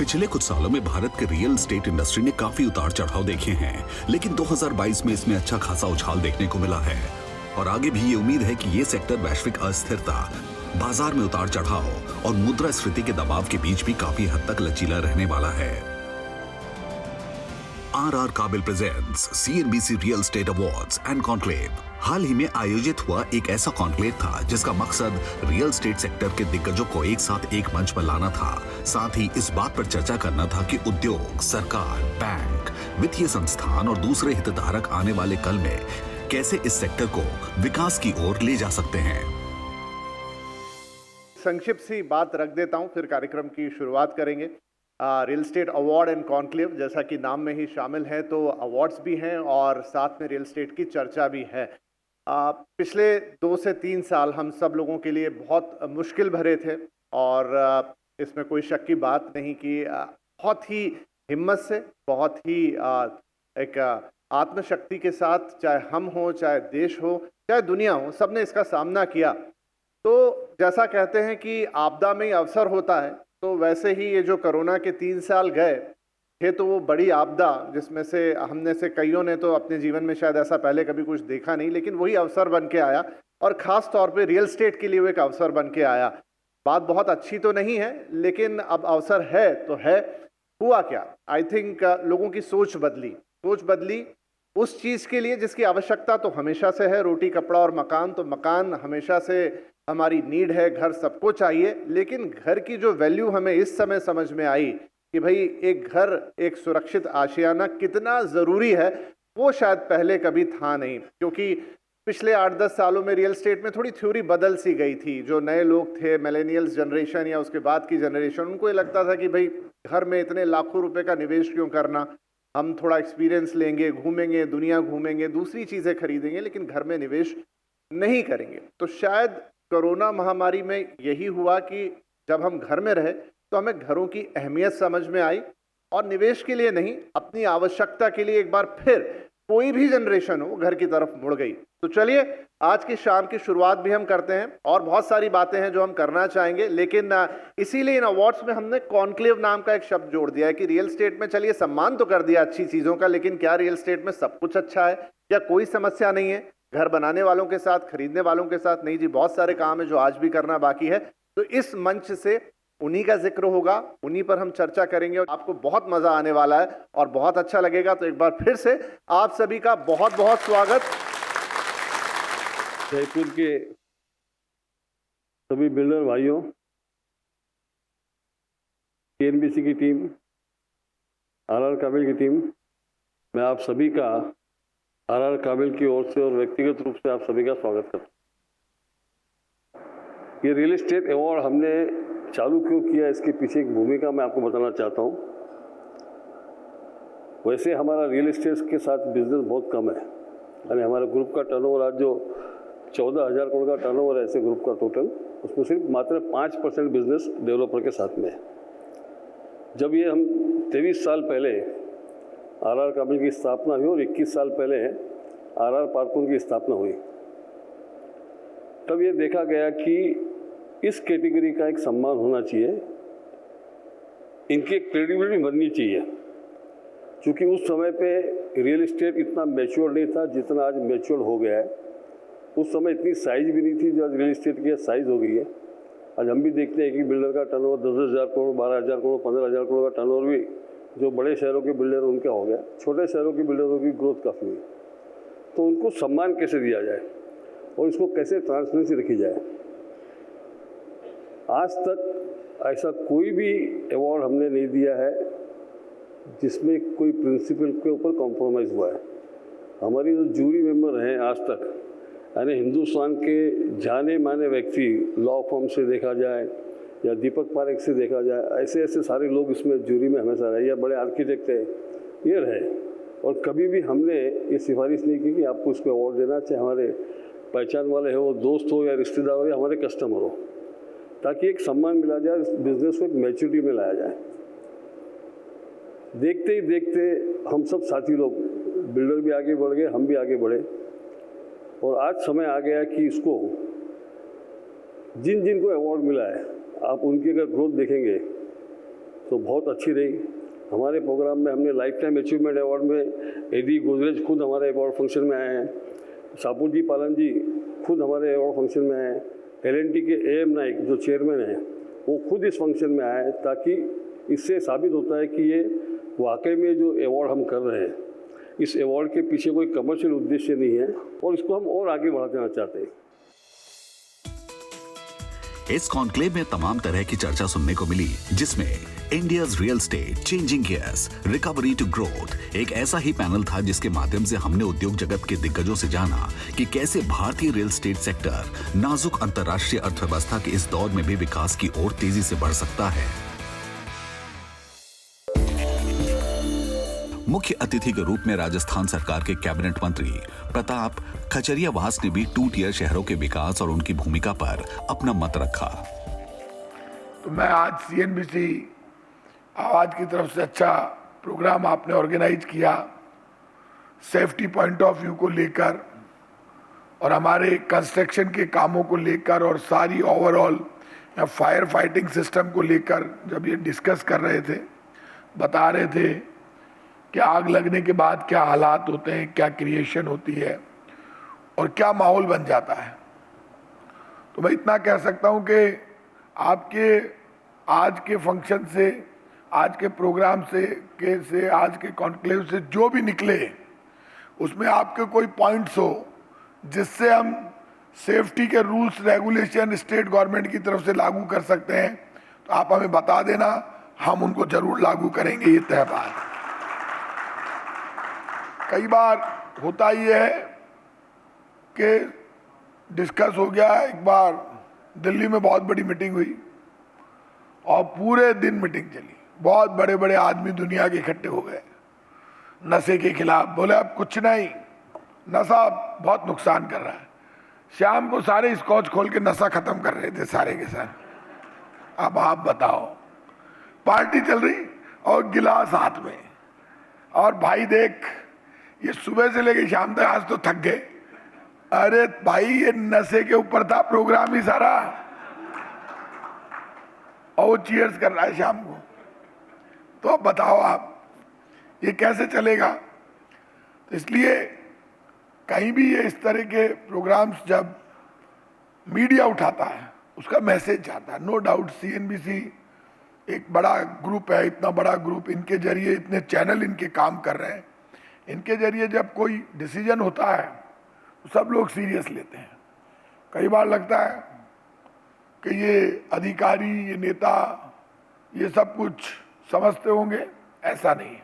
पिछले कुछ सालों में भारत के रियल एस्टेट इंडस्ट्री ने काफी उतार चढ़ाव देखे हैं, लेकिन 2022 में इसमें अच्छा खासा उछाल देखने को मिला है और आगे भी ये उम्मीद है कि ये सेक्टर वैश्विक अस्थिरता, बाजार में उतार चढ़ाव और मुद्रास्फीति के दबाव के बीच भी काफी हद तक लचीला रहने वाला है। आर काबिल presents CNBC real estate awards and conclave. हाल ही में आयोजित हुआ एक ऐसा कॉन्क्लेव था जिसका मकसद रियल एस्टेट सेक्टर के दिग्गजों को एक साथ एक मंच पर लाना था। साथ ही इस बात पर चर्चा करना था कि उद्योग, सरकार, बैंक, वित्तीय संस्थान और दूसरे हितधारक आने वाले कल में कैसे इस सेक्टर को विकास की ओर ले जा सकते हैं। संक्षिप्त सी बात रख देता हूं, फिर कार्यक्रम की शुरुआत करेंगे। Real estate award and conclave, जैसा कि नाम में ही शामिल है, तो अवार्ड्स भी हैं और साथ में रियल एस्टेट की चर्चा भी है। पिछले 2 से 3 साल हम सब लोगों के लिए बहुत मुश्किल भरे थे और इसमें कोई शक की बात नहीं कि बहुत ही हिम्मत से, बहुत ही एक आत्मशक्ति के साथ, चाहे हम हो, चाहे देश हो, चाहे दुनिया हो, सबने इसका सामना किया। तो जैसा कहते हैं कि आपदा में ही अवसर होता है, तो वैसे ही ये जो कोरोना के 3 साल गए थे, तो वो बड़ी आपदा जिसमें से हमने से कईयों ने तो अपने जीवन में शायद ऐसा पहले कभी कुछ देखा नहीं, लेकिन वही अवसर बन के आया और ख़ास तौर पे रियल एस्टेट के लिए वो एक अवसर बन के आया। बात बहुत अच्छी तो नहीं है, लेकिन अब अवसर है तो है। हुआ क्या, आई थिंक लोगों की सोच बदली उस चीज़ के लिए जिसकी आवश्यकता तो हमेशा से है, रोटी कपड़ा और मकान। तो मकान हमेशा से हमारी नीड है, घर सबको चाहिए, लेकिन घर की जो वैल्यू हमें इस समय समझ में आई कि भाई एक घर, एक सुरक्षित आशियाना कितना ज़रूरी है, वो शायद पहले कभी था नहीं। क्योंकि पिछले 8-10 सालों में रियल एस्टेट में थोड़ी थ्योरी बदल सी गई थी। जो नए लोग थे, मिलेनियल्स जनरेशन या उसके बाद की जनरेशन, उनको ये लगता था कि भाई घर में इतने लाखों रुपए का निवेश क्यों करना, हम थोड़ा एक्सपीरियंस लेंगे, घूमेंगे, दुनिया घूमेंगे, दूसरी चीज़ें खरीदेंगे, लेकिन घर में निवेश नहीं करेंगे। तो शायद कोरोना महामारी में यही हुआ कि जब हम घर में रहे तो हमें घरों की अहमियत समझ में आई और निवेश के लिए नहीं, अपनी आवश्यकता के लिए एक बार फिर कोई भी जनरेशन हो घर की तरफ मुड़ गई। तो चलिए आज की शाम की शुरुआत भी हम करते हैं और बहुत सारी बातें हैं जो हम करना चाहेंगे, लेकिन इसीलिए इन अवार्ड्स में हमने कॉन्क्लेव नाम का एक शब्द जोड़ दिया है कि रियल एस्टेट में चलिए सम्मान तो कर दिया अच्छी चीज़ों का, लेकिन क्या रियल एस्टेट में सब कुछ अच्छा है? क्या कोई समस्या नहीं है घर बनाने वालों के साथ, खरीदने वालों के साथ? नहीं जी, बहुत सारे काम है जो आज भी करना बाकी है। तो इस मंच से उन्हीं का जिक्र होगा, उन्हीं पर हम चर्चा करेंगे और आपको बहुत मजा आने वाला है और बहुत अच्छा लगेगा। तो एक बार फिर से आप सभी का बहुत बहुत स्वागत। जयपुर के सभी बिल्डर भाइयों, CNBC की टीम, आर काबिल की टीम, मैं आप सभी का आर काबिल की ओर से और व्यक्तिगत रूप से आप सभी का स्वागत करता हूँ। ये रियल एस्टेट अवार्ड हमने चालू क्यों किया, इसके पीछे एक भूमिका मैं आपको बताना चाहता हूँ। वैसे हमारा रियल एस्टेट के साथ बिजनेस बहुत कम है, यानी हमारे ग्रुप का टर्नओवर आज जो 14,000 करोड़ का टर्नओवर है ऐसे ग्रुप का टोटल, उसमें सिर्फ मात्र 5% बिजनेस डेवलपर के साथ में है। जब ये हम 23 साल पहले आर काबिल की स्थापना हुई और 21 साल पहले आर पार्कों की स्थापना हुई, तब ये देखा गया कि इस कैटेगरी का एक सम्मान होना चाहिए, इनकी क्रेडिबिलिटी बननी चाहिए। क्योंकि उस समय पे रियल एस्टेट इतना मैच्योर नहीं था जितना आज मैच्योर हो गया है। उस समय इतनी साइज भी नहीं थी जो आज रियल एस्टेट की साइज हो गई है। आज हम भी देखते हैं कि बिल्डर का टर्नओवर 10,000 करोड़, 12,000 करोड़, 15,000 करोड़ का टर्नओवर भी जो बड़े शहरों के बिल्डर उनका हो गया। छोटे शहरों के बिल्डरों की ग्रोथ काफ़ी हुई। तो उनको सम्मान कैसे दिया जाए और इसको कैसे ट्रांसपेरेंसी रखी जाए। आज तक ऐसा कोई भी अवार्ड हमने नहीं दिया है जिसमें कोई प्रिंसिपल के ऊपर कॉम्प्रोमाइज़ हुआ है। हमारी जो जूरी मेंबर हैं आज तक, यानी हिंदुस्तान के जाने माने व्यक्ति, लॉ फर्म से देखा जाए या दीपक पारेख से देखा जाए, ऐसे ऐसे सारे लोग इसमें जूरी में हमेशा रहे, या बड़े आर्किटेक्ट है ये रहे, और कभी भी हमने ये सिफारिश नहीं की कि आपको इसको अवार्ड देना, चाहे हमारे पहचान वाले हो, दोस्त हो या रिश्तेदार हो या हमारे कस्टमर हो, ताकि एक सम्मान मिला जाए, इस बिजनेस को एक मैच्योरिटी में लाया जाए। देखते ही देखते हम सब साथी लोग, बिल्डर भी आगे बढ़ गए, हम भी आगे बढ़े, और आज समय आ गया कि इसको जिन जिन को अवार्ड मिला है, आप उनकी अगर ग्रोथ देखेंगे तो बहुत अच्छी रही। हमारे प्रोग्राम में हमने लाइफ टाइम अचीवमेंट अवार्ड में एडी गोदरेज खुद हमारे अवार्ड फंक्शन में आए हैं, सापुर जी पालन जी खुद हमारे अवार्ड फंक्शन में आए हैं, LNT के AM नाइक जो चेयरमैन हैं वो खुद इस फंक्शन में आए, ताकि इससे साबित होता है कि ये वाकई में जो अवार्ड हम कर रहे हैं, इस अवार्ड के पीछे कोई कमर्शियल उद्देश्य नहीं है और इसको हम और आगे बढ़ाना चाहते हैं। इस कॉन्क्लेव में तमाम तरह की चर्चा सुनने को मिली, जिसमें India's real estate changing gears recovery to growth एक ऐसा ही पैनल था जिसके माध्यम से हमने उद्योग जगत के दिग्गजों से जाना कि कैसे भारतीय रियल एस्टेट सेक्टर नाजुक अंतर्राष्ट्रीय अर्थव्यवस्था के इस दौर में भी विकास की ओर तेजी से बढ़ सकता है। मुख्य अतिथि के रूप में राजस्थान सरकार के कैबिनेट मंत्री प्रताप खचरियावास ने भी 2 टियर शहरों के विकास और उनकी भूमिका पर अपना मत रखा। तो मैं आज CNBC आवाज की तरफ से अच्छा प्रोग्राम आपने ऑर्गेनाइज किया, सेफ्टी पॉइंट ऑफ व्यू को लेकर और हमारे कंस्ट्रक्शन के कामों को लेकर और सारी ओवरऑल फायर फाइटिंग सिस्टम को लेकर जब ये डिस्कस कर रहे थे, बता रहे थे कि आग लगने के बाद क्या हालात होते हैं, क्या क्रिएशन होती है और क्या माहौल बन जाता है। तो मैं इतना कह सकता हूं कि आपके आज के फंक्शन से, आज के प्रोग्राम से आज के कॉन्क्लेव से जो भी निकले, उसमें आपके कोई पॉइंट्स हो जिससे हम सेफ्टी के रूल्स रेगुलेशन स्टेट गवर्नमेंट की तरफ से लागू कर सकते हैं, तो आप हमें बता देना, हम उनको जरूर लागू करेंगे, ये तय बात। कई बार होता ही है कि डिस्कस हो गया, एक बार दिल्ली में बहुत बड़ी मीटिंग हुई और पूरे दिन मीटिंग चली, बहुत बड़े बड़े आदमी दुनिया के इकट्ठे हो गए नशे के खिलाफ। बोले अब कुछ नहीं, नशा बहुत नुकसान कर रहा है। शाम को सारे स्कॉच खोल के नशा खत्म कर रहे थे सारे के सारे। अब आप बताओ, पार्टी चल रही और गिलास हाथ में, और भाई देख ये सुबह से लेके शाम तक आज तो थक गए। अरे भाई ये नशे के ऊपर था प्रोग्राम ही सारा, और वो चीयर्स कर रहा है शाम को। तो अब बताओ आप ये कैसे चलेगा। तो इसलिए कहीं भी ये इस तरह के प्रोग्राम्स जब मीडिया उठाता है, उसका मैसेज जाता है। नो डाउट CNBC एक बड़ा ग्रुप है, इतना बड़ा ग्रुप, इनके जरिए इतने चैनल इनके काम कर रहे हैं, इनके जरिए जब कोई डिसीजन होता है तो सब लोग सीरियस लेते हैं। कई बार लगता है कि ये अधिकारी, ये नेता, ये सब कुछ समझते होंगे, ऐसा नहीं है।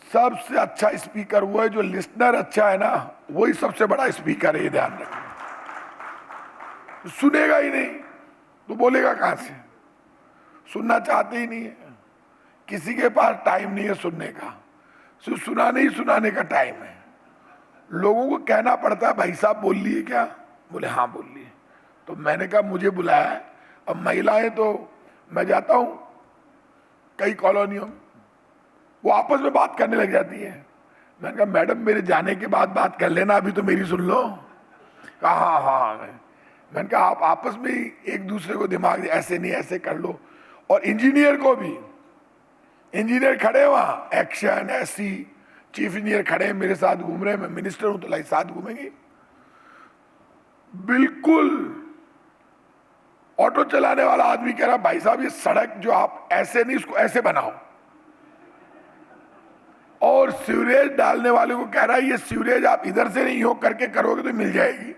सबसे अच्छा स्पीकर वो है जो लिसनर अच्छा है ना, वही सबसे बड़ा स्पीकर है, ये ध्यान रखना। तो सुनेगा ही नहीं तो बोलेगा कहां से? सुनना चाहते ही नहीं है, किसी के पास टाइम नहीं है सुनने का, सिर्फ सुनाने का टाइम है। लोगों को कहना पड़ता है भाई साहब बोल लिए क्या? बोले हाँ बोल लिए। तो मैंने कहा मुझे बुलाया है। अब महिलाएं, तो मैं जाता हूं कई कॉलोनियों में, वो आपस में बात करने लग जाती है। मैंने कहा मैडम मेरे जाने के बाद बात कर लेना, अभी तो मेरी सुन लो। कहा हाँ हाँ। मैंने कहा आप आपस में ही एक दूसरे को दिमाग ऐसे नहीं ऐसे कर लो। और इंजीनियर को भी, इंजीनियर खड़े वहां एक्शन ऐसी, चीफ इंजीनियर खड़े मेरे साथ घूम रहे, मैं मिनिस्टर हूं तो साथ घूमेंगे। बिल्कुल ऑटो चलाने वाला आदमी कह रहा भाई साहब ये सड़क जो आप ऐसे नहीं, इसको ऐसे बनाओ। और सीवरेज डालने वाले को कह रहा है ये सीवरेज आप इधर से नहीं हो करके करोगे तो मिल जाएगी।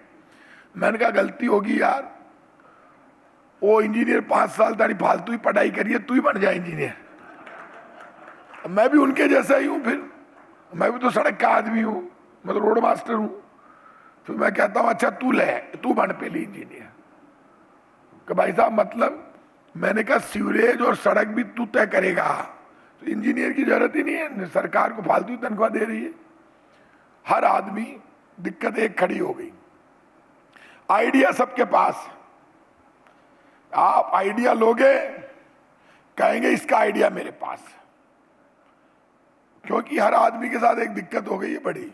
मैंने कहा गलती होगी यार, वो इंजीनियर 5 साल तारी फालतू ही पढ़ाई करिए, तू ही बन जाए इंजीनियर। मैं भी उनके जैसा ही हूं, फिर मैं भी तो सड़क का आदमी हूं, मैं तो रोड मास्टर हूं। फिर मैं कहता हूं अच्छा तू ले, तू बन पहले इंजीनियर। कि भाई साहब मतलब, मैंने कहा सीवरेज और सड़क भी तू तय करेगा, तो इंजीनियर की जरूरत ही नहीं है, सरकार को फालतू तनख्वाह दे रही है। हर आदमी, दिक्कत एक खड़ी हो गई, आइडिया सबके पास। आप आइडिया लोगे, कहेंगे इसका आइडिया मेरे पास। क्योंकि हर आदमी के साथ एक दिक्कत हो गई है बड़ी।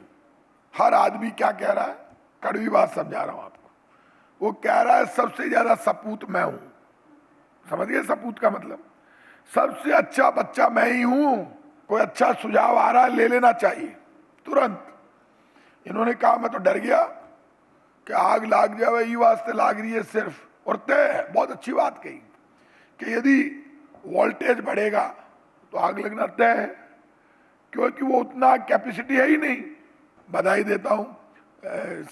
हर आदमी क्या कह रहा है, कड़वी बात समझा रहा हूं आपको। वो कह रहा है सबसे ज्यादा सपूत मैं हूं। समझ गए सपूत का मतलब? सबसे अच्छा बच्चा मैं ही हूं, कोई अच्छा सुझाव आ रहा है ले लेना चाहिए तुरंत। इन्होंने कहा मैं तो डर गया कि आग लाग जाए, ये वास्ते लाग रही है सिर्फ, और तय है, बहुत अच्छी बात कही कि यदि वोल्टेज बढ़ेगा तो आग लगना तय है, क्योंकि वो उतना कैपेसिटी है ही नहीं। बधाई देता हूँ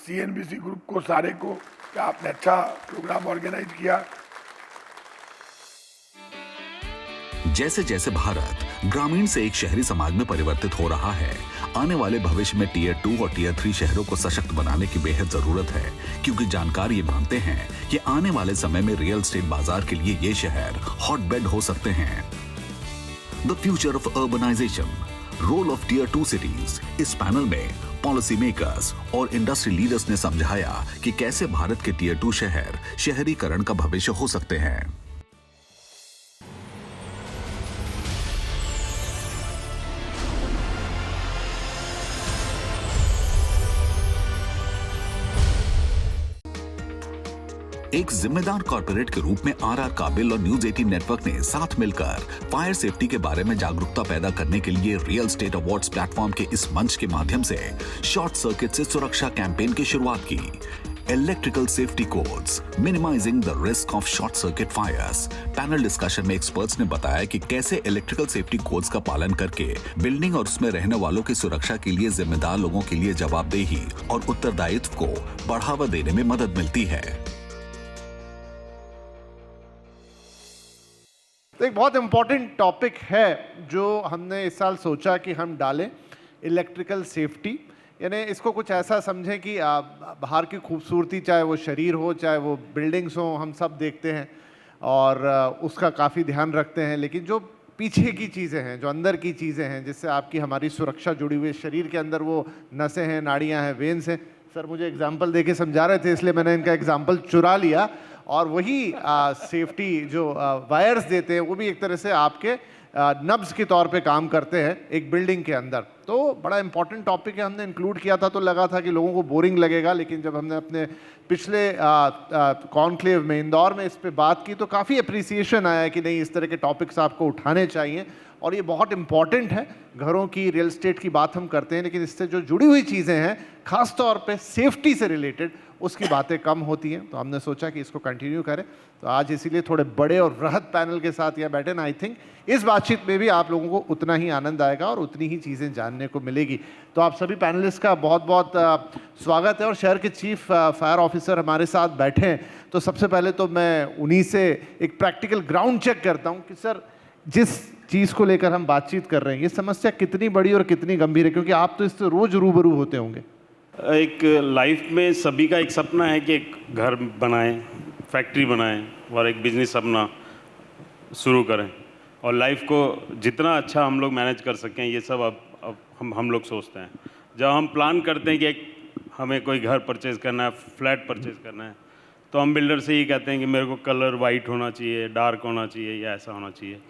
CNBC ग्रुप को, सारे को, कि आपने अच्छा प्रोग्राम ऑर्गेनाइज किया। जैसे जैसे भारत ग्रामीण से एक शहरी समाज में परिवर्तित हो रहा है, आने वाले भविष्य में टियर 2 और टियर 3 शहरों को सशक्त बनाने की बेहद जरूरत है, क्योंकि जानकार ये मानते हैं कि आने वाले समय में रियल एस्टेट बाजार के लिए ये शहर हॉटबेड हो सकते हैं। The future of urbanization, role of tier 2 cities. इस पैनल में पॉलिसी मेकर्स और इंडस्ट्री लीडर्स ने समझाया कि कैसे भारत के टियर 2 शहर शहरीकरण का भविष्य हो सकते हैं। एक जिम्मेदार कॉर्पोरेट के रूप में RR काबिल और न्यूज 18 नेटवर्क ने साथ मिलकर फायर सेफ्टी के बारे में जागरूकता पैदा करने के लिए रियल एस्टेट अवार्ड्स प्लेटफॉर्म के इस मंच के माध्यम से शॉर्ट सर्किट से सुरक्षा कैंपेन की शुरुआत की। Electrical safety codes, minimizing the risk of short circuit fires. Panel discussion में एक्सपर्ट्स ने बताया कि कैसे इलेक्ट्रिकल सेफ्टी कोड्स का पालन करके बिल्डिंग और उसमें रहने वालों की सुरक्षा के लिए जिम्मेदार लोगों के लिए जवाबदेही और उत्तरदायित्व को बढ़ावा देने में मदद मिलती है। तो एक बहुत इम्पॉर्टेंट टॉपिक है जो हमने इस साल सोचा कि हम डालें, इलेक्ट्रिकल सेफ्टी। यानी इसको कुछ ऐसा समझें कि बाहर की खूबसूरती, चाहे वो शरीर हो, चाहे वो बिल्डिंग्स हो, हम सब देखते हैं और उसका काफ़ी ध्यान रखते हैं, लेकिन जो पीछे की चीज़ें हैं, जो अंदर की चीज़ें हैं, जिससे आपकी हमारी सुरक्षा जुड़ी हुई है, शरीर के अंदर वो नसें हैं, नाड़ियाँ हैं, वेन्स हैं। सर मुझे एग्जाम्पल दे के समझा रहे थे, इसलिए मैंने इनका एग्जाम्पल चुरा लिया। और वही सेफ्टी जो वायर्स देते हैं वो भी एक तरह से आपके नब्स के तौर पे काम करते हैं एक बिल्डिंग के अंदर। तो बड़ा इंपॉर्टेंट टॉपिक है, हमने इंक्लूड किया था तो लगा था कि लोगों को बोरिंग लगेगा, लेकिन जब हमने अपने पिछले कॉन्क्लेव में इंदौर में इस पे बात की तो काफ़ी अप्रिसिएशन आया कि नहीं, इस तरह के टॉपिक्स आपको उठाने चाहिए और ये बहुत इंपॉर्टेंट है। घरों की, रियल एस्टेट की बात हम करते हैं, लेकिन इससे जो जुड़ी हुई चीज़ें हैं, खास तौर पे सेफ्टी से रिलेटेड, उसकी बातें कम होती हैं। तो हमने सोचा कि इसको कंटिन्यू करें। तो आज इसीलिए थोड़े बड़े और वृहद पैनल के साथ यहाँ बैठे ना, आई थिंक इस बातचीत में भी आप लोगों को उतना ही आनंद आएगा और उतनी ही चीज़ें जानने को मिलेगी। तो आप सभी पैनलिस्ट का बहुत बहुत स्वागत है। और शहर के चीफ फायर ऑफिसर हमारे साथ बैठे हैं, तो सबसे पहले तो मैं उन्हीं से एक प्रैक्टिकल ग्राउंड चेक करता हूँ कि सर जिस चीज़ को लेकर हम बातचीत कर रहे हैं, ये समस्या कितनी बड़ी और कितनी गंभीर है, क्योंकि आप तो इससे रोज रूबरू होते होंगे। एक लाइफ में सभी का एक सपना है कि एक घर बनाएं, फैक्ट्री बनाएं और एक बिजनेस अपना शुरू करें और लाइफ को जितना अच्छा हम लोग मैनेज कर सकें, ये सब अब हम लोग सोचते हैं। जब हम प्लान करते हैं कि हमें कोई घर परचेज़ करना है, फ्लैट परचेज़ करना है, तो हम बिल्डर से ये कहते हैं कि मेरे को कलर वाइट होना चाहिए, डार्क होना चाहिए या ऐसा होना चाहिए।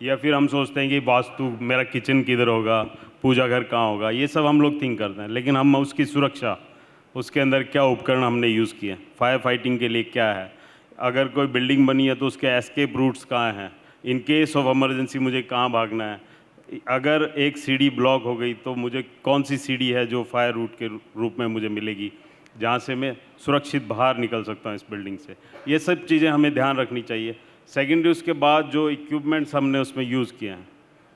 या फिर हम सोचते हैं कि वास्तु, मेरा किचन किधर होगा, पूजा घर कहाँ होगा, ये सब हम लोग थिंक करते हैं। लेकिन हम उसकी सुरक्षा, उसके अंदर क्या उपकरण हमने यूज़ किए, फायर फाइटिंग के लिए क्या है, अगर कोई बिल्डिंग बनी है तो उसके एस्केप रूट्स कहाँ हैं, इन केस ऑफ इमरजेंसी मुझे कहाँ भागना है, अगर एक सीढ़ी ब्लॉक हो गई तो मुझे कौन सी सीढ़ी है जो फायर रूट के रूप में मुझे मिलेगी, जहाँ से मैं सुरक्षित बाहर निकल सकता हूँ इस बिल्डिंग से। ये सब चीज़ें हमें ध्यान रखनी चाहिए। सेकेंडरी, उसके बाद जो इक्विपमेंट्स हमने उसमें यूज़ किए हैं,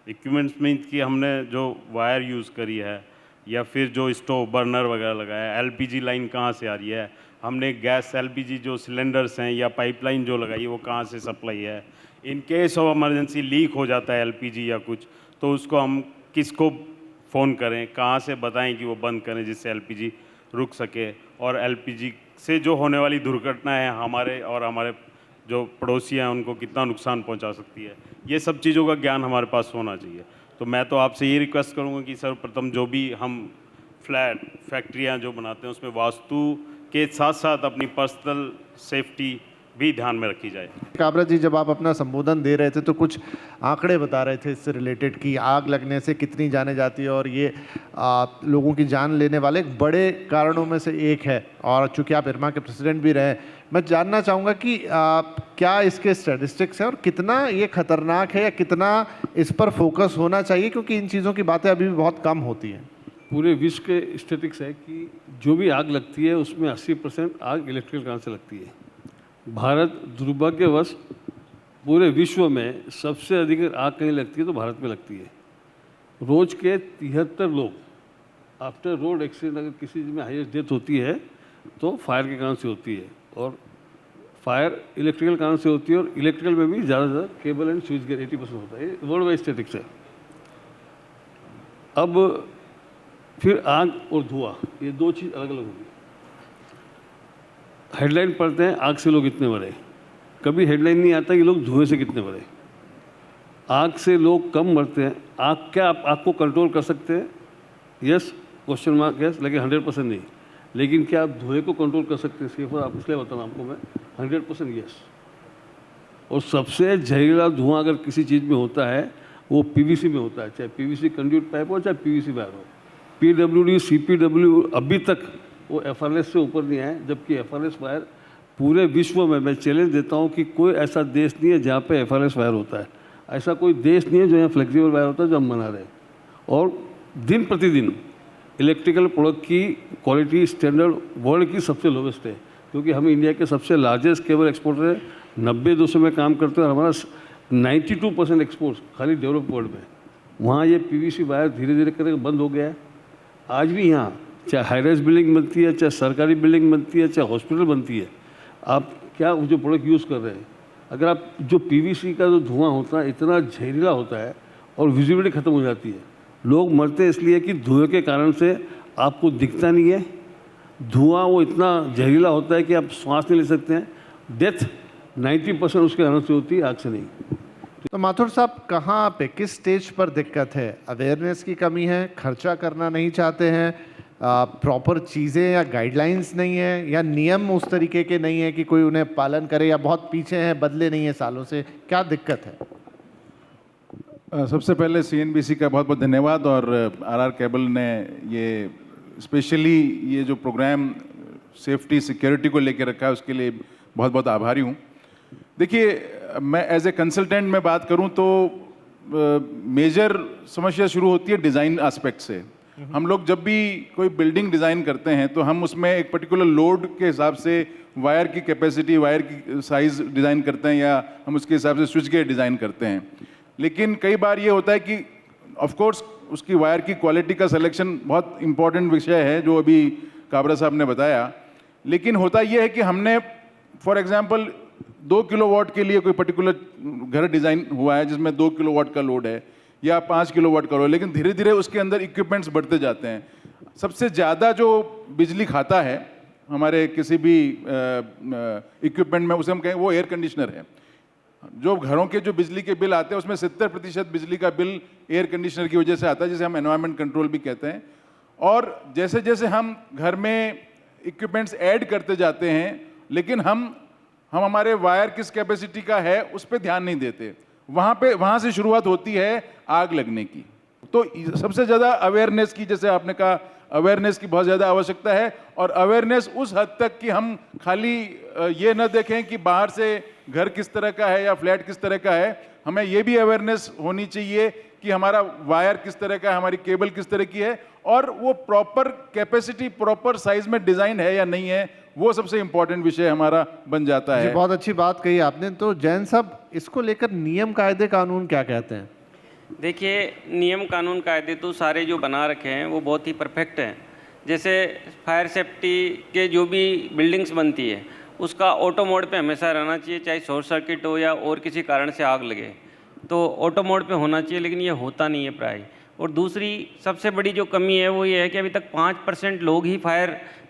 इक्विपमेंट्स मीन्स कि हमने जो वायर यूज़ करी है या फिर जो स्टोव बर्नर वगैरह लगाया है, LPG लाइन कहाँ से आ रही है, हमने गैस LPG जो सिलेंडर्स हैं या पाइपलाइन जो लगाई है वो कहाँ से सप्लाई है, in case of emergency leak हो जाता है LPG या कुछ, तो उसको हम किसको फ़ोन करें, कहाँ से बताएं कि वो बंद करें जिससे LPG रुक सके, और LPG से जो होने वाली दुर्घटना है हमारे और हमारे जो पड़ोसी हैं उनको कितना नुकसान पहुंचा सकती है, ये सब चीज़ों का ज्ञान हमारे पास होना चाहिए। तो मैं तो आपसे ये रिक्वेस्ट करूंगा कि सर्वप्रथम जो भी हम फ्लैट, फैक्ट्रियां जो बनाते हैं उसमें वास्तु के साथ साथ अपनी पर्सनल सेफ्टी भी ध्यान में रखी जाए। काबरा जी, जब आप अपना संबोधन दे रहे थे तो कुछ आंकड़े बता रहे थे इससे रिलेटेड कि आग लगने से कितनी जाने जाती है और ये लोगों की जान लेने वाले एक बड़े कारणों में से एक है। और चूंकि आप इरमा के प्रेसिडेंट भी रहे, मैं जानना चाहूँगा कि क्या इसके स्टैटिस्टिक्स हैं और कितना ये खतरनाक है या कितना इस पर फोकस होना चाहिए, क्योंकि इन चीज़ों की बातें अभी भी बहुत कम होती हैं। पूरे विश्व के स्टैटिस्टिक्स है कि जो भी आग लगती है उसमें 80% आग इलेक्ट्रिकल कारण से लगती है। भारत दुर्भाग्यवश पूरे विश्व में सबसे अधिक आग कहीं लगती है तो भारत में लगती है। रोज के 73 लोग आफ्टर रोड एक्सीडेंट अगर किसी में हाईएस्ट डेथ होती है तो फायर के कारण से होती है, और फायर इलेक्ट्रिकल कारण से होती है, और इलेक्ट्रिकल में भी ज़्यादा से ज़्यादा केबल एंड स्विच गेयर 80% होता है। वर्ल्ड वाइड स्टैटिस्टिक्स है। अब फिर आग और धुआं, ये दो चीज़ अलग अलग होगी। हेडलाइन पढ़ते हैं आग से लोग इतने मरे, कभी हेडलाइन नहीं आता कि लोग धुएं से कितने मरे। आग से लोग कम मरते हैं। आग क्या आप आग को कंट्रोल कर सकते हैं? यस, क्वेश्चन मार्क यस, लेकिन 100% नहीं। लेकिन क्या आप धुएं को कंट्रोल कर सकते हैं? सिर्फ आप इसलिए बताना आपको मैं 100% यस। और सबसे जहरीला धुआं अगर किसी चीज़ में होता है वो पीवीसी में होता है, चाहे पीवीसी कंड्यूट पाइप हो चाहे पीवीसी वायर हो। पीडब्ल्यूडी सीपीडब्ल्यू अभी तक वो एफआरएस से ऊपर नहीं आए, जबकि एफआरएस वायर पूरे विश्व में, मैं चैलेंज देता हूँ कि कोई ऐसा देश नहीं है जहाँ पे एफआरएस वायर होता है। ऐसा कोई देश नहीं है जो यहाँ फ्लेक्सिबल वायर होता है जो हम बना रहे हैं। और दिन प्रतिदिन इलेक्ट्रिकल प्रोडक्ट की क्वालिटी स्टैंडर्ड वर्ल्ड की सबसे लोवेस्ट है, क्योंकि हम इंडिया के सबसे लार्जेस्ट केबल एक्सपोर्टर हैं। 90-200 में काम करते हैं और हमारा 92% एक्सपोर्ट खाली डेवलप वर्ल्ड में। वहाँ ये पीवीसी वायर धीरे धीरे करके बंद हो गया है। आज भी यहाँ चाहे हाईराइज बिल्डिंग बनती है, चाहे सरकारी बिल्डिंग बनती है, चाहे हॉस्पिटल बनती है, आप क्या जो प्रोडक्ट यूज़ कर रहे हैं, अगर आप जो पीवीसी का जो धुआं होता है इतना जहरीला होता है और विजिबिलिटी ख़त्म हो जाती है। लोग मरते हैं इसलिए कि धुएं के कारण से आपको दिखता नहीं है। धुआं वो इतना जहरीला होता है कि आप सांस नहीं ले सकते हैं। डेथ 90% उसके कारण से होती है, आग से नहीं। तो माथुर साहब, कहाँ पे किस स्टेज पर दिक्कत है? अवेयरनेस की कमी है, खर्चा करना नहीं चाहते हैं, प्रॉपर चीज़ें या गाइडलाइंस नहीं है, या नियम उस तरीके के नहीं है कि कोई उन्हें पालन करे, या बहुत पीछे हैं, बदले नहीं है सालों से? क्या दिक्कत है? सबसे पहले सीएनबीसी का बहुत बहुत धन्यवाद, और आरआर केबल ने ये स्पेशली ये जो प्रोग्राम सेफ्टी सिक्योरिटी को लेकर रखा है उसके लिए बहुत बहुत आभारी हूँ। देखिए, मैं एज ए कंसल्टेंट में बात करूँ तो मेजर समस्या शुरू होती है डिज़ाइन एस्पेक्ट से। हम लोग जब भी कोई बिल्डिंग डिज़ाइन करते हैं तो हम उसमें एक पर्टिकुलर लोड के हिसाब से वायर की कैपेसिटी, वायर की साइज़ डिज़ाइन करते हैं, या हम उसके हिसाब से स्विच गेयर डिज़ाइन करते हैं। लेकिन कई बार ये होता है कि ऑफ कोर्स उसकी वायर की क्वालिटी का सिलेक्शन बहुत इंपॉर्टेंट विषय है जो अभी काबरा साहब ने बताया। लेकिन होता यह है कि हमने फॉर एग्जांपल 2 किलोवाट के लिए कोई पर्टिकुलर घर डिज़ाइन हुआ है जिसमें 2 किलोवाट का लोड है या 5 किलोवाट का लोड है, लेकिन धीरे धीरे उसके अंदर इक्विपमेंट्स बढ़ते जाते हैं। सबसे ज़्यादा जो बिजली खाता है हमारे किसी भी इक्विपमेंट में, उसे हम कहें वो एयर कंडीशनर है। जो घरों के जो बिजली के बिल आते हैं उसमें 70% बिजली का बिल एयर कंडीशनर की वजह से आता है, जिसे हम एनवायरनमेंट कंट्रोल भी कहते हैं। और जैसे जैसे हम घर में इक्विपमेंट्स ऐड करते जाते हैं, लेकिन हम हमारे वायर किस कैपेसिटी का है उस पर ध्यान नहीं देते। वहाँ से शुरुआत होती है आग लगने की। तो सबसे ज़्यादा अवेयरनेस की, जैसे आपने कहा, अवेयरनेस की बहुत ज़्यादा आवश्यकता है। और अवेयरनेस उस हद तक कि हम खाली ये न देखें कि बाहर से घर किस तरह का है या फ्लैट किस तरह का है, हमें ये भी अवेयरनेस होनी चाहिए कि हमारा वायर किस तरह का है, हमारी केबल किस तरह की है, और वो प्रॉपर कैपेसिटी, प्रॉपर साइज में डिज़ाइन है या नहीं है, वो सबसे इंपॉर्टेंट विषय हमारा बन जाता है। बहुत अच्छी बात कही आपने। तो जैन साहब, इसको लेकर नियम कायदे कानून क्या कहते हैं? देखिए, नियम कानून कायदे तो सारे जो बना रखे हैं वो बहुत ही परफेक्ट हैं। जैसे फायर सेफ्टी के जो भी बिल्डिंग्स बनती है उसका ऑटो मोड पे हमेशा रहना चाहिए, चाहे शॉर्ट सर्किट हो या और किसी कारण से आग लगे तो ऑटो मोड पे होना चाहिए, लेकिन ये होता नहीं है प्राय। और दूसरी सबसे बड़ी जो कमी है वो ये है कि अभी तक 5% लोग ही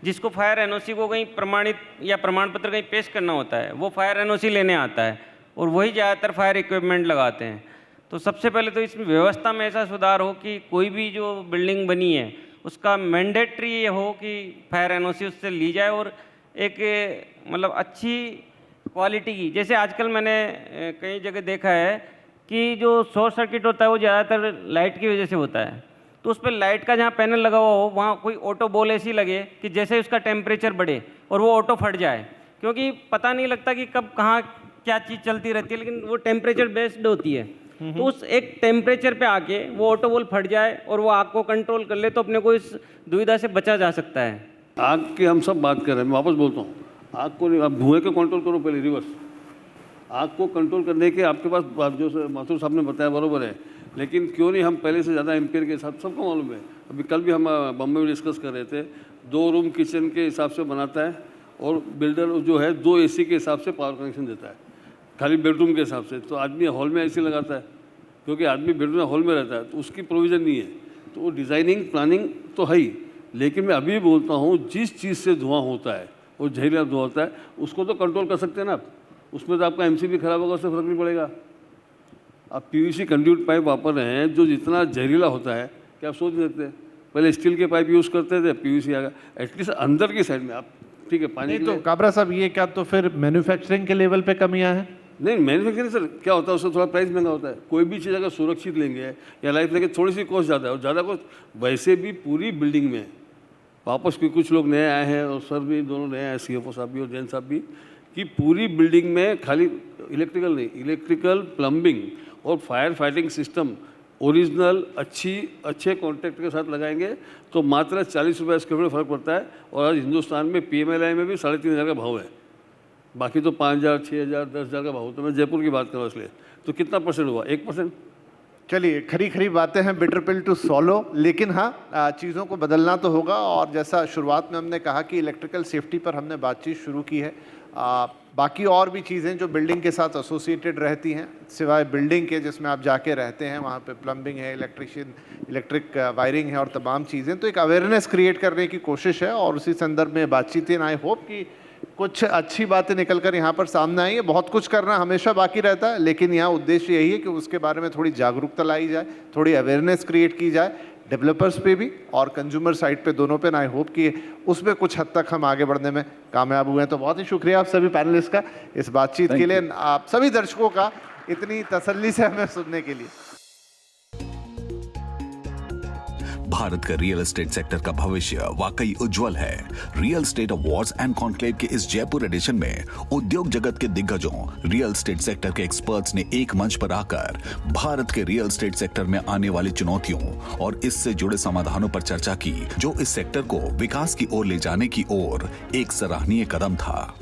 जिसको फायर एनओसी को कहीं प्रमाणित या प्रमाण पत्र कहीं पेश करना होता है, वो फायर एनओसी लेने आता है, और वही ज़्यादातर फायर इक्विपमेंट लगाते हैं। तो सबसे पहले तो इसमें व्यवस्था में ऐसा सुधार हो कि कोई भी जो बिल्डिंग बनी है उसका मैंडेटरी ये हो कि फायर एनओसी उससे ली जाए, और एक मतलब अच्छी क्वालिटी की। जैसे आजकल मैंने कई जगह देखा है कि जो शॉर्ट सर्किट होता है वो ज़्यादातर लाइट की वजह से होता है, तो उस पर लाइट का जहाँ पैनल लगा हुआ हो वहाँ कोई ऑटो बॉल ऐसी लगे कि जैसे उसका टेम्परेचर बढ़े और वो ऑटो फट जाए, क्योंकि पता नहीं लगता कि कब कहाँ क्या चीज़ चलती रहती है, लेकिन वो टेम्परेचर बेस्ड होती है। तो उस एक टेम्परेचर पे आके वो ऑटो बॉल फट जाए और वो आग को कंट्रोल कर ले तो अपने को इस दुविधा से बचा जा सकता है। आग की हम सब बात कर रहे हैं, मैं वापस बोलता हूँ, आग को नहीं, आप धुएं को कंट्रोल करो पहले, रिवर्स। आग को कंट्रोल करने के आपके पास जो माथुर साहब ने बताया बरोबर है, लेकिन क्यों नहीं हम पहले से ज़्यादा एम्पियर के हिसाब, सबको मालूम है। अभी कल भी हम बम्बई में डिस्कस कर रहे थे, 2 रूम किचन के हिसाब से बनाता है और बिल्डर जो है 2 AC के हिसाब से पावर कनेक्शन देता है, खाली बेडरूम के हिसाब से। तो आदमी हॉल में AC लगाता है, क्योंकि आदमी बेडरूम हॉल में रहता है, तो उसकी प्रोविज़न नहीं है। तो वो डिज़ाइनिंग प्लानिंग तो है ही, लेकिन मैं अभी बोलता हूँ जिस चीज़ से धुआं होता है और जहरीला धुआं होता है उसको तो कंट्रोल कर सकते हैं ना आप। उसमें तो आपका MCB खराब होगा, उससे फर्क नहीं पड़ेगा। आप PVC कंड्यूट पाइप वापर रहे हैं जो जितना जहरीला होता है कि आप सोच नहीं सकते। पहले स्टील के पाइप यूज़ करते थे, PVC आ गया। एटलीस्ट अंदर की साइड में आप, ठीक है, पानी नहीं तो काबरा साहब, ये क्या तो फिर मैन्युफैक्चरिंग के लेवल पे कमियां हैं? नहीं, मैन्युफैक्चरिंग सर क्या होता है, उससे थोड़ा प्राइस महंगा होता है। कोई भी चीज़ अगर सुरक्षित लेंगे या लाइफ लेंगे, थोड़ी सी कॉस्ट ज़्यादा है, और ज़्यादा कॉस्ट वैसे भी पूरी बिल्डिंग में। वापस भी कुछ लोग नए आए हैं और सर भी दोनों नए आए, CFO साहब भी और जैन साहब भी, कि पूरी बिल्डिंग में खाली इलेक्ट्रिकल नहीं, इलेक्ट्रिकल, प्लम्बिंग और फायर फाइटिंग सिस्टम ओरिजिनल अच्छे कॉन्ट्रैक्ट के साथ लगाएंगे तो मात्र 40 रुपये स्क्वायर फीट फर्क पड़ता है। और आज हिंदुस्तान में PMLI में भी 3,500 का भाव है, बाकी तो 5,000, 6,000, 10,000 का भाव। तो मैं जयपुर की बात कर रहा हूँ, इसलिए तो कितना परसेंट हुआ? 1%। चलिए, खरी बातें हैं, बिटर पिल टू सॉलो, लेकिन हाँ चीज़ों को बदलना तो होगा। और जैसा शुरुआत में हमने कहा कि इलेक्ट्रिकल सेफ्टी पर हमने बातचीत शुरू की है, बाकी और भी चीज़ें जो बिल्डिंग के साथ एसोसिएटेड रहती हैं, सिवाय बिल्डिंग के जिसमें आप जाके रहते हैं, वहाँ पे प्लम्बिंग है, इलेक्ट्रिक वायरिंग है और तमाम चीज़ें। तो एक अवेयरनेस क्रिएट करने की कोशिश है और उसी संदर्भ में बातचीत है। आई होप कि कुछ अच्छी बातें निकल कर यहाँ पर सामने आई है। बहुत कुछ करना हमेशा बाकी रहता है, लेकिन यहाँ उद्देश्य यही है कि उसके बारे में थोड़ी जागरूकता लाई जाए, थोड़ी अवेयरनेस क्रिएट की जाए, डेवलपर्स पे भी और कंज्यूमर साइड पे दोनों पे। आई होप कि उसमें कुछ हद तक हम आगे बढ़ने में कामयाब हुए हैं। तो बहुत ही शुक्रिया आप सभी पैनलिस्ट का इस बातचीत के लिए, आप सभी दर्शकों का इतनी तसल्ली से हमें सुनने के लिए। भारत का रियल एस्टेट सेक्टर का भविष्य वाकई उज्जवल है। Real estate awards and conclave के इस जयपुर एडिशन में उद्योग जगत के दिग्गजों, रियल एस्टेट सेक्टर के एक्सपर्ट्स ने एक मंच पर आकर भारत के रियल एस्टेट सेक्टर में आने वाली चुनौतियों और इससे जुड़े समाधानों पर चर्चा की, जो इस सेक्टर को विकास की ओर ले जाने की ओर एक सराहनीय कदम था।